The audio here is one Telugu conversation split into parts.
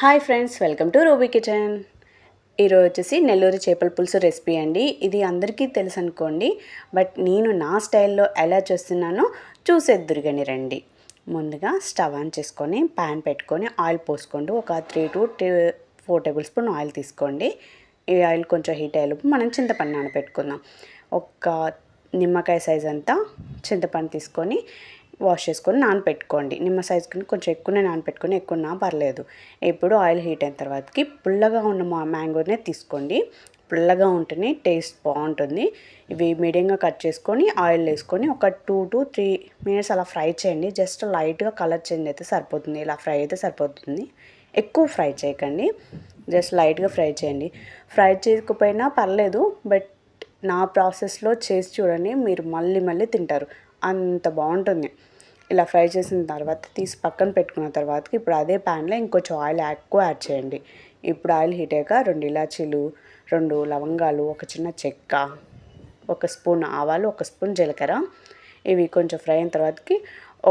Hi friends, welcome to ruby kitchen. ఈరోజు వచ్చేసి నెల్లూరు చేపల పులుసు రెసిపీ అండి. ఇది అందరికీ తెలుసు అనుకోండి, బట్ నేను నా స్టైల్లో ఎలా చేస్తున్నానో చూసేద్దురుగాని రండి. ముందుగా స్టవ్ ఆన్ చేసుకొని ప్యాన్ పెట్టుకొని ఆయిల్ పోసుకోండి. ఒక 3 to 4 టేబుల్ స్పూన్ ఆయిల్ తీసుకోండి. ఈ ఆయిల్ కొంచెం హీట్ అయ్యేలోపు మనం చింతపండు నానబెట్టుకుందాం. ఒక నిమ్మకాయ సైజ్ అంతా చింతపండు తీసుకొని వాష్ చేసుకొని నానపెట్టుకోండి. నిమ్మ సైజుకి కొంచెం ఎక్కువనే నానపెట్టుకొని, ఎక్కువన్నా పర్లేదు. ఇప్పుడు ఆయిల్ హీట్ అయిన తర్వాతకి పుల్లగా ఉన్న మ్యాంగోనే తీసుకోండి. పుల్లగా ఉంటేనే టేస్ట్ బాగుంటుంది. ఇవి మీడియంగా కట్ చేసుకొని ఆయిల్ వేసుకొని ఒక 2 to 3 minutes అలా ఫ్రై చేయండి. జస్ట్ లైట్గా కలర్ చేంజ్ అయితే సరిపోతుంది. ఇలా ఫ్రై అయితే సరిపోతుంది. ఎక్కువ ఫ్రై చేయకండి, జస్ట్ లైట్గా ఫ్రై చేయండి. ఫ్రై చేయకపోయినా పర్లేదు, బట్ నా ప్రాసెస్లో చేసి చూడండి, మీరు మళ్ళీ మళ్ళీ తింటారు, అంత బాగుంటుంది. ఇలా ఫ్రై చేసిన తర్వాత తీసి పక్కన పెట్టుకున్న తర్వాత ఇప్పుడు అదే ప్యాన్లో ఇంకొంచెం ఆయిల్ ఎక్కువ యాడ్ చేయండి. ఇప్పుడు ఆయిల్ హీట్ అయ్యాక 2 ఇలాచీలు, 2 లవంగాలు, ఒక చిన్న చెక్క, 1 స్పూన్ ఆవాలు, 1 స్పూన్ జీలకర్ర, ఇవి కొంచెం ఫ్రై అయిన తర్వాతకి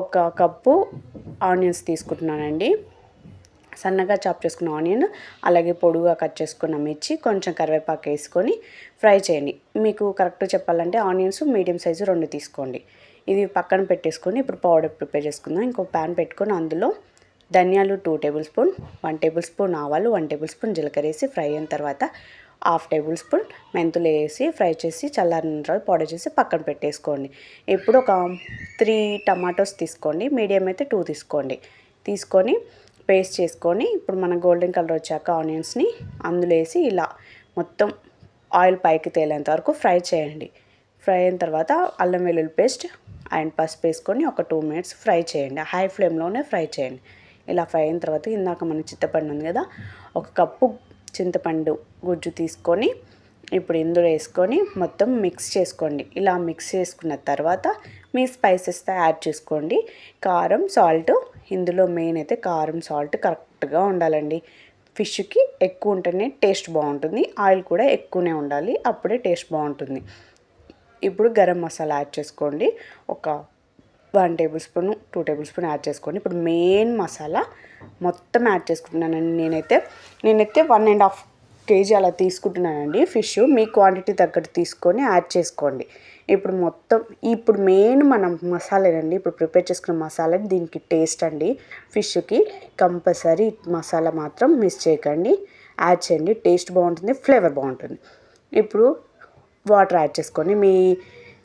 1 కప్పు ఆనియన్స్ తీసుకుంటున్నానండి. సన్నగా చాప్ చేసుకున్న ఆనియన్, అలాగే పొడుగా కట్ చేసుకున్న మిర్చి, కొంచెం కరివేపాకు వేసుకొని ఫ్రై చేయండి. మీకు కరెక్ట్గా చెప్పాలంటే ఆనియన్స్ మీడియం సైజు 2 తీసుకోండి. ఇది పక్కన పెట్టేసుకొని ఇప్పుడు పౌడర్ ప్రిపేర్ చేసుకుందాం. ఇంకో ప్యాన్ పెట్టుకొని అందులో ధనియాలు 2 టేబుల్ స్పూన్, 1 టేబుల్ స్పూన్ ఆవాలు, 1 టేబుల్ స్పూన్ జీలకర్ర వేసి ఫ్రై అయిన తర్వాత 1/2 టేబుల్ స్పూన్ మెంతులు వేసి ఫ్రై చేసి చల్లారిన తర్వాత పౌడర్ చేసి పక్కన పెట్టేసుకోండి. ఇప్పుడు ఒక 3 టమాటోస్ తీసుకోండి. మీడియం అయితే 2 తీసుకోండి. తీసుకొని పేస్ట్ చేసుకొని ఇప్పుడు మన గోల్డెన్ కలర్ వచ్చాక ఆనియన్స్ని అందులో వేసి ఇలా మొత్తం ఆయిల్ పైకి తేలేంత వరకు ఫ్రై చేయండి. ఫ్రై అయిన తర్వాత అల్లం వెల్లుల్లి పేస్ట్ అండ్ పసుపు వేసుకొని ఒక 2 minutes ఫ్రై చేయండి. హై ఫ్లేమ్లోనే ఫ్రై చేయండి. ఇలా ఫ్రై అయిన తర్వాత ఇందాక మన చింతపండు ఉంది కదా, 1 కప్పు చింతపండు గుజ్జు తీసుకొని ఇప్పుడు ఇందులో వేసుకొని మొత్తం మిక్స్ చేసుకోండి. ఇలా మిక్స్ చేసుకున్న తర్వాత మీ స్పైసెస్తో యాడ్ చేసుకోండి. కారం, సాల్ట్, ఇందులో మెయిన్ అయితే కారం, సాల్ట్ కరెక్ట్గా ఉండాలండి. ఫిష్కి ఎక్కువ ఉంటేనే టేస్ట్ బాగుంటుంది. ఆయిల్ కూడా ఎక్కువనే ఉండాలి, అప్పుడే టేస్ట్ బాగుంటుంది. ఇప్పుడు గరం మసాలా యాడ్ చేసుకోండి. ఒక 1 table spoon, 2 table spoon add చేసుకోండి. ఇప్పుడు మెయిన్ మసాలా మొత్తం యాడ్ చేసుకుంటున్నానండి. నేనైతే 1.5 kg అలా తీసుకుంటున్నానండి ఫిష్. మీ క్వాంటిటీ తగ్గట్టు తీసుకొని యాడ్ చేసుకోండి. ఇప్పుడు మెయిన్ మనం మసాలానండి. ఇప్పుడు ప్రిపేర్ చేసుకున్న మసాలా దీనికి టేస్ట్ అండి. ఫిష్కి కంపల్సరీ మసాలా మాత్రం మిస్ చేయకండి, యాడ్ చేయండి. టేస్ట్ బాగుంటుంది, ఫ్లేవర్ బాగుంటుంది. ఇప్పుడు వాటర్ యాడ్ చేసుకొని మీ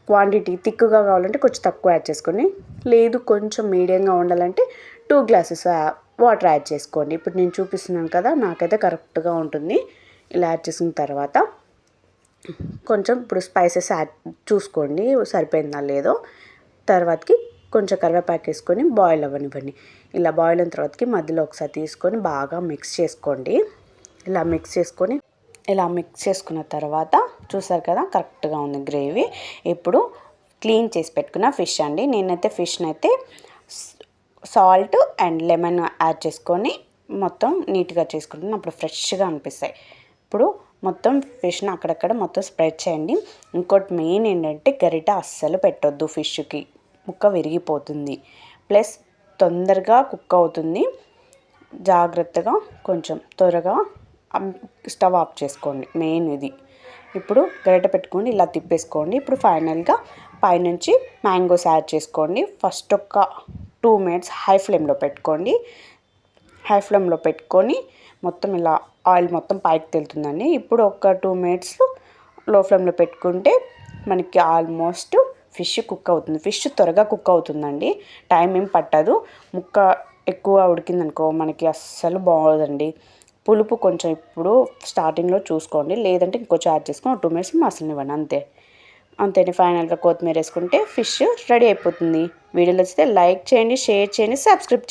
క్వాంటిటీ థిక్గా కావాలంటే కొంచెం తక్కువ యాడ్ చేసుకొని, లేదు కొంచెం మీడియంగా ఉండాలంటే 2 glasses వాటర్ యాడ్ చేసుకోండి. ఇప్పుడు నేను చూపిస్తున్నాను కదా, నాకైతే కరెక్ట్గా ఉంటుంది. ఇలా యాడ్ చేసిన తర్వాత కొంచెం ఇప్పుడు స్పైసెస్ యాడ్ చూసుకోండి సరిపోయిందా లేదో. తర్వాతకి కొంచెం కరివేపాకు వేసుకొని బాయిల్ అవ్వనివ్వండి. ఇలా బాయిల్ అయిన తర్వాతకి మధ్యలో ఒకసారి తీసుకొని బాగా మిక్స్ చేసుకోండి. ఇలా మిక్స్ చేసుకున్న తర్వాత చూసారు కదా, కరెక్ట్గా ఉంది గ్రేవీ. ఇప్పుడు క్లీన్ చేసి పెట్టుకున్న ఫిష్ అండి. నేనైతే ఫిష్ని అయితే సాల్ట్ అండ్ లెమన్ యాడ్ చేసుకొని మొత్తం నీట్గా చేసుకుంటున్నాను. అప్పుడు ఫ్రెష్గా అనిపిస్తాయి. ఇప్పుడు మొత్తం ఫిష్ని అక్కడక్కడ మొత్తం స్ప్రెడ్ చేయండి. ఇంకోటి మెయిన్ ఏంటంటే గరిట అస్సలు పెట్టొద్దు, ఫిష్కి ముక్క విరిగిపోతుంది, ప్లస్ తొందరగా కుక్ అవుతుంది. జాగ్రత్తగా కొంచెం త్వరగా స్టవ్ ఆఫ్ చేసుకోండి, మెయిన్ ఇది. ఇప్పుడు గరిట పెట్టుకోండి, ఇలా తిప్పేసుకోండి. ఇప్పుడు ఫైనల్గా పైనుంచి మ్యాంగోస్ యాడ్ చేసుకోండి. ఫస్ట్ ఒక 2 minutes హై ఫ్లేమ్లో పెట్టుకొని మొత్తం ఇలా ఆయిల్ మొత్తం పైకి తెలుతుందండి. ఇప్పుడు ఒక 2 minutes లో ఫ్లేమ్లో పెట్టుకుంటే మనకి ఆల్మోస్ట్ ఫిష్ కుక్ అవుతుంది. ఫిష్ త్వరగా కుక్ అవుతుందండి, టైం ఏం పట్టదు. ముక్క ఎక్కువ ఉడికిందనుకో మనకి అస్సలు బాగోదండి. పులుపు కొంచెం ఇప్పుడు స్టార్టింగ్లో చూసుకోండి, లేదంటే ఇంకొంచెం యాడ్ చేసుకొని 2 minutes మసలనివ్వండి. అంతేని ఫైనల్గా కొత్తిమీర వేసుకుంటే ఫిష్ రెడీ అయిపోతుంది. వీడియోలో వస్తే లైక్ చేయండి, షేర్ చేయండి, సబ్స్క్రైబ్ చేయండి.